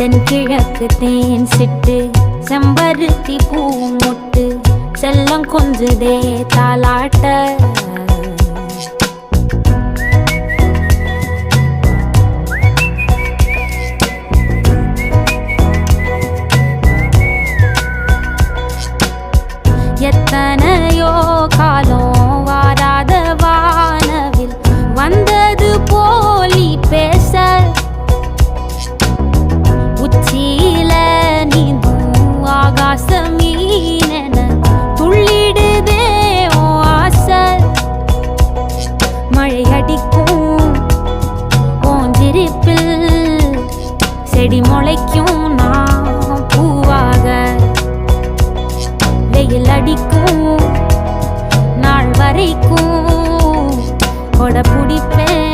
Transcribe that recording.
தென்கிழக்கு தேன் சிட்டு செம்பருத்தி பூ முட்டு செல்லம் கொஞ்சுதே தாலாட்ட எத்தனையோ காலம் வாராத வானவில் வந்தது போலி பேச உச்சியில நீந்தும் ஆகாச மீனென துள்ளிடுதே ஓ ஆசை மழை அடிக்கும் ஓஞ்சிருப்பில் செடி முளைக்கும் நான் பூவாக வெயில் அடிக்கும் நாள் வரைக்கும் கொடை பிடிப்பேன்